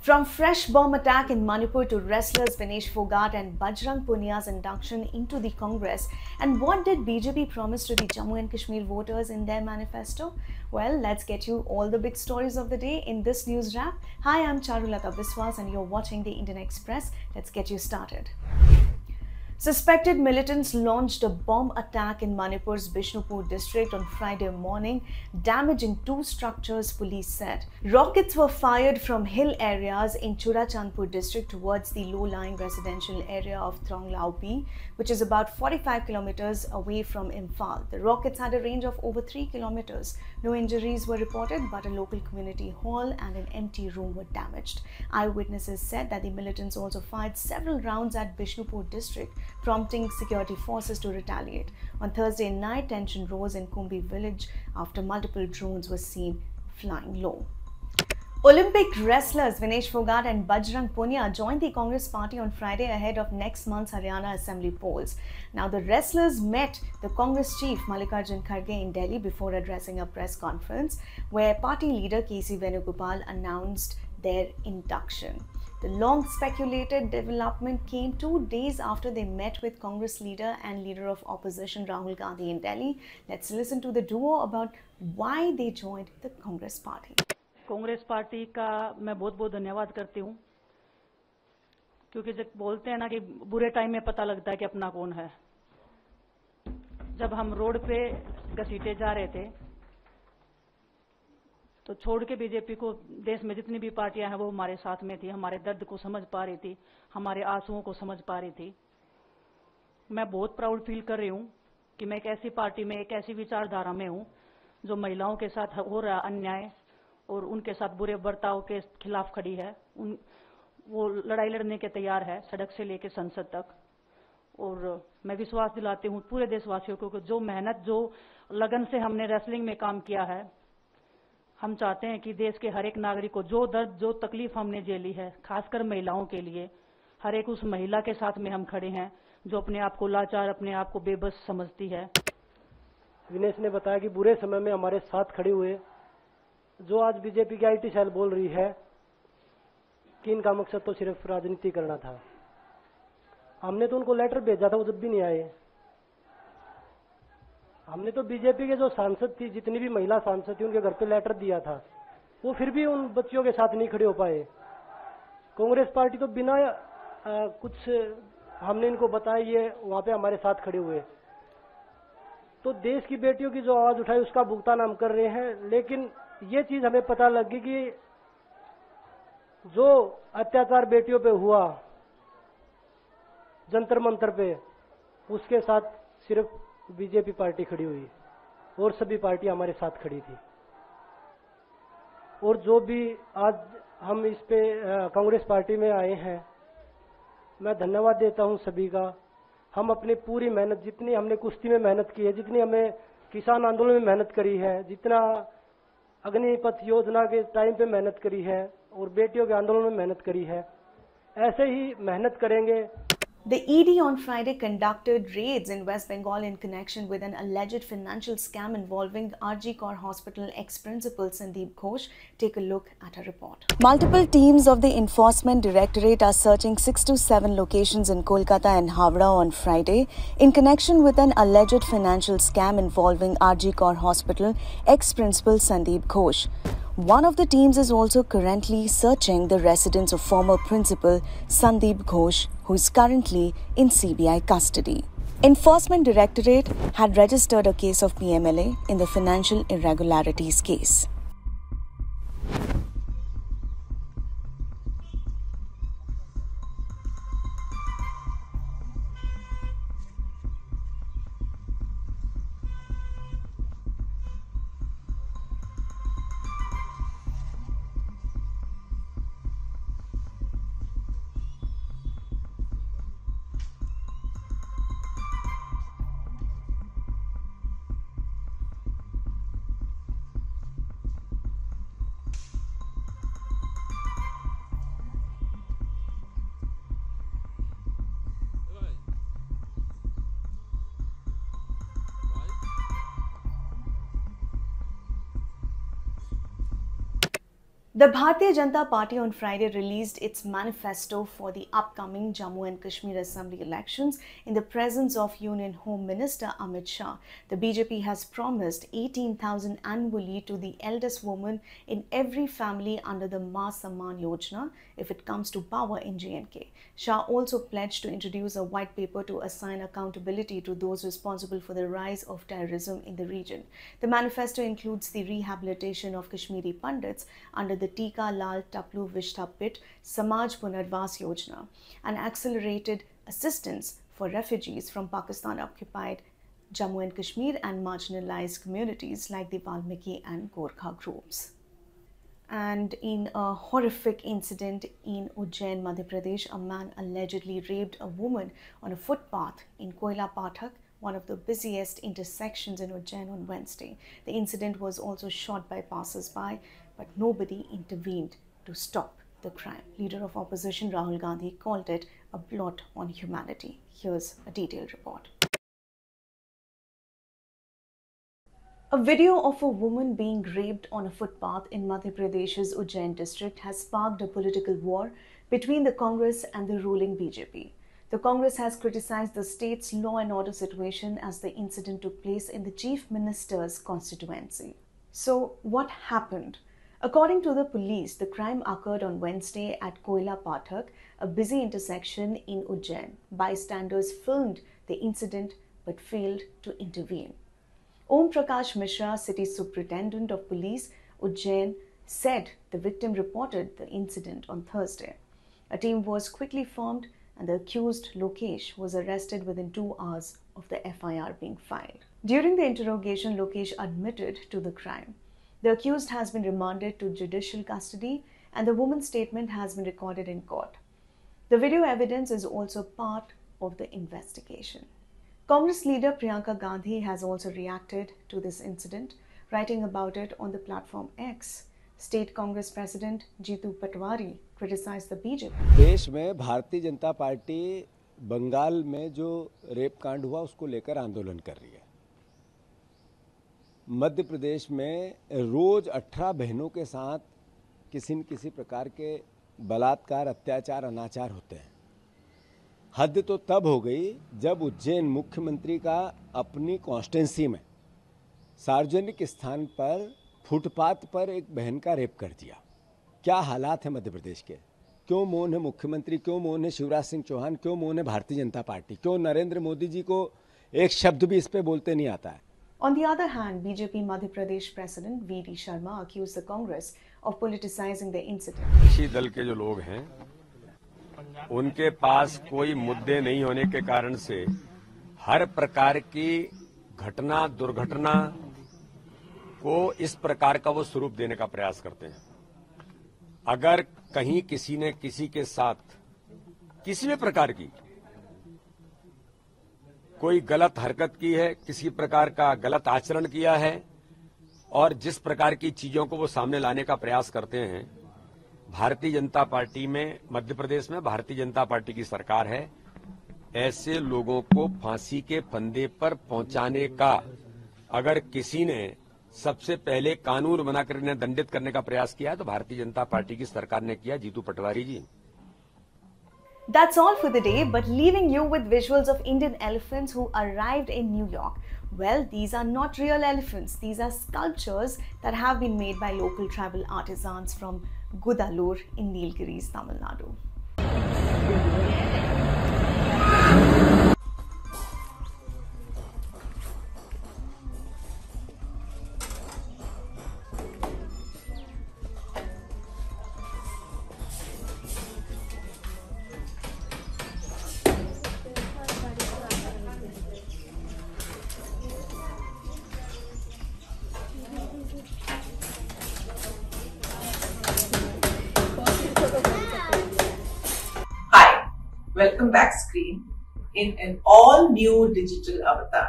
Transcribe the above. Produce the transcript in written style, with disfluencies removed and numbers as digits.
From fresh bomb attack in Manipur to wrestlers Vinesh Fogart and Bajrang Punia's induction into the Congress, and what did BJP promise to the Jammu and Kashmir voters in their manifesto? Well, let's get you all the big stories of the day in this news wrap. Hi, I'm Charulata Biswas and you're watching the Indian Express. Let's get you started. Suspected militants launched a bomb attack in Manipur's Bishnupur district on Friday morning, damaging two structures, police said. Rockets were fired from hill areas in Churachandpur district towards the low-lying residential area of Thronglao B, which is about 45 kilometers away from Imphal. The rockets had a range of over 3 kilometers. No injuries were reported, but a local community hall and an empty room were damaged. Eyewitnesses said that the militants also fired several rounds at Bishnupur district, prompting security forces to retaliate. On Thursday night, tension rose in Kumbi village after multiple drones were seen flying low. Olympic wrestlers Vinesh Fogart and Bajrang Punia joined the Congress party on Friday ahead of next month's Haryana Assembly polls. Now, the wrestlers met the Congress chief Mallikarjun Kharge in Delhi before addressing a press conference where party leader K.C. Venugopal announced their induction. The long-speculated development came 2 days after they met with Congress leader and leader of opposition Rahul Gandhi in Delhi. Let's listen to the duo about why they joined the Congress party. Congress party का मैं बहुत बहुत धन्यवाद करती हूं, क्योंकि जब बोलते हैं ना कि बुरे टाइम में पता लगता है कि अपना कौन है। जब हम रोड पे घसीटे जा रहे थे तो छोड़ के बीजेपी को देश में जितनी भी पार्टियां हैं वो हमारे साथ में थी, हमारे दर्द को समझ पा रही थी, हमारे आंसुओं को समझ पा रही थी। मैं बहुत प्राउड फील कर रही हूं कि मैं एक ऐसी पार्टी में, एक ऐसी विचारधारा में हूं जो महिलाओं के साथ हो रहा अन्याय और उनके साथ बुरे बर्ताव के खिलाफ खड़ी है। वो लड़ाई लड़ने के तैयार है, सड़क से लेकर संसद तक। और मैं विश्वास दिलाती हूं पूरे देशवासियों को कि जो मेहनत, जो लगन से हमने रेसलिंग में काम किया है, हम चाहते हैं कि देश के हर एक नागरिक को जो दर्द, जो तकलीफ हमने झेली है, खासकर महिलाओं के लिए, हर एक उस महिला के साथ में हम खड़े हैं जो अपने आप को लाचार, अपने आप को बेबस समझती है। विनेश ने बताया कि बुरे समय में हमारे साथ खड़े हुए। जो आज बीजेपी की आईटी सेल बोल रही है कि इनका मकसद तो सिर्फ राजनीति करना था, हमने तो उनको लेटर भेजा था, वो जब भी नहीं आए। हमने तो बीजेपी के जो सांसद थी, जितनी भी महिला सांसद थी, उनके घर पे लेटर दिया था, वो फिर भी उन बच्चियों के साथ नहीं खड़े हो पाए। कांग्रेस पार्टी तो बिना कुछ हमने इनको बताया, ये वहां पे हमारे साथ खड़े हुए। तो देश की बेटियों की जो आवाज उठाई उसका भुगतान हम कर रहे हैं। लेकिन ये चीज हमें पता लगी कि जो अत्याचार बेटियों पे हुआ जंतर मंतर पे, उसके साथ सिर्फ बीजेपी पार्टी खड़ी हुई और सभी पार्टी हमारे साथ खड़ी थी। और जो भी आज हम इस पे कांग्रेस पार्टी में आए हैं, मैं धन्यवाद देता हूं सभी का। हम अपनी पूरी मेहनत, जितनी हमने कुश्ती में मेहनत की है, जितनी हमें किसान आंदोलन में मेहनत करी है, जितना अग्निपथ योजना के टाइम पे मेहनत करी है और बेटियों के आंदोलन में मेहनत करी है, ऐसे ही मेहनत करेंगे। The ED on Friday conducted raids in West Bengal in connection with an alleged financial scam involving RG Kar Hospital ex-principal Sandeep Ghosh. Take a look at a report. Multiple teams of the Enforcement Directorate are searching 6 to 7 locations in Kolkata and Howrah on Friday in connection with an alleged financial scam involving RG Kar Hospital ex-principal Sandeep Ghosh. One of the teams is also currently searching the residence of former principal Sandeep Ghosh, who is currently in CBI custody. Enforcement Directorate had registered a case of PMLA in the financial irregularities case. The Bharatiya Janata Party on Friday released its manifesto for the upcoming Jammu and Kashmir Assembly elections in the presence of Union Home Minister Amit Shah. The BJP has promised 18,000 annually to the eldest woman in every family under the Maa Samman Yojana if it comes to power in J&K. Shah also pledged to introduce a white paper to assign accountability to those responsible for the rise of terrorism in the region. The manifesto includes the rehabilitation of Kashmiri Pandits under the Tika Lal Taplu Vishtapit Samaj Punarvas Yojana and accelerated assistance for refugees from Pakistan-occupied Jammu and Kashmir and marginalized communities like the Valmiki and Gorkha groups. And in a horrific incident in Ujjain, Madhya Pradesh, a man allegedly raped a woman on a footpath in Koila Pathak, one of the busiest intersections in Ujjain, on Wednesday. The incident was also shot by passers-by, but nobody intervened to stop the crime. Leader of opposition Rahul Gandhi called it a blot on humanity. Here's a detailed report. A video of a woman being raped on a footpath in Madhya Pradesh's Ujjain district has sparked a political war between the Congress and the ruling BJP. The Congress has criticized the state's law and order situation as the incident took place in the Chief Minister's constituency. So, what happened? According to the police, the crime occurred on Wednesday at Koila Pathak, a busy intersection in Ujjain. Bystanders filmed the incident but failed to intervene. Om Prakash Mishra, City Superintendent of Police, Ujjain, said the victim reported the incident on Thursday. A team was quickly formed and the accused Lokesh was arrested within 2 hours of the FIR being filed. During the interrogation, Lokesh admitted to the crime. The accused has been remanded to judicial custody and the woman's statement has been recorded in court. The video evidence is also part of the investigation. Congress leader Priyanka Gandhi has also reacted to this incident, writing about it on the platform X. State Congress President Jeetu Patwari criticized the BJP. देश में Bharatiya Janata party Bengal में जो rape कांड हुआ उसको लेकर आंदोलन कर रही है। मध्य प्रदेश में रोज 18 बहनों के साथ किसी न किसी प्रकार के बलात्कार, अत्याचार, अनाचार होते हैं। हद तो तब हो गई जब उज्जैन मुख्यमंत्री का अपनी कॉन्स्टिट्यूंसी में सार्वजनिक स्थान पर फुटपाथ पर एक बहन का रेप कर दिया। क्या हालात है मध्य प्रदेश के? क्यों मौन है मुख्यमंत्री? क्यों मौन है शिवराज सिंह चौहान? क्यों मौन है भारतीय जनता पार्टी? क्यों नरेंद्र मोदी जी को एक शब्द भी इस पे बोलते नहीं आता है? On the other hand, BJP Madhya Pradesh President V.D. Sharma accused the Congress of politicizing the incident. विपक्षी दल के जो लोग हैं, उनके पास कोई मुद्दे नहीं होने के कारण से हर प्रकार की घटना, दुर्घटना को इस प्रकार का वो स्वरूप देने का प्रयास करते हैं। अगर कहीं किसी ने किसी के साथ किसी भी प्रकार की कोई गलत हरकत की है, किसी प्रकार का गलत आचरण किया है और जिस प्रकार की चीजों को वो सामने लाने का प्रयास करते हैं, भारतीय जनता पार्टी में, मध्य प्रदेश में भारतीय जनता पार्टी की सरकार है। ऐसे लोगों को फांसी के फंदे पर पहुंचाने का अगर किसी ने सबसे पहले कानून बनाकर इन्हें दंडित करने का प्रयास किया है तो भारतीय जनता पार्टी की सरकार ने किया, जीतू पटवारी जी। That's all for the day, but leaving you with visuals of Indian elephants who arrived in New York. Well, these are not real elephants. These are sculptures that have been made by local tribal artisans from Gudalur in Nilgiris, Tamil Nadu. Welcome back screen in an all-new digital avatar.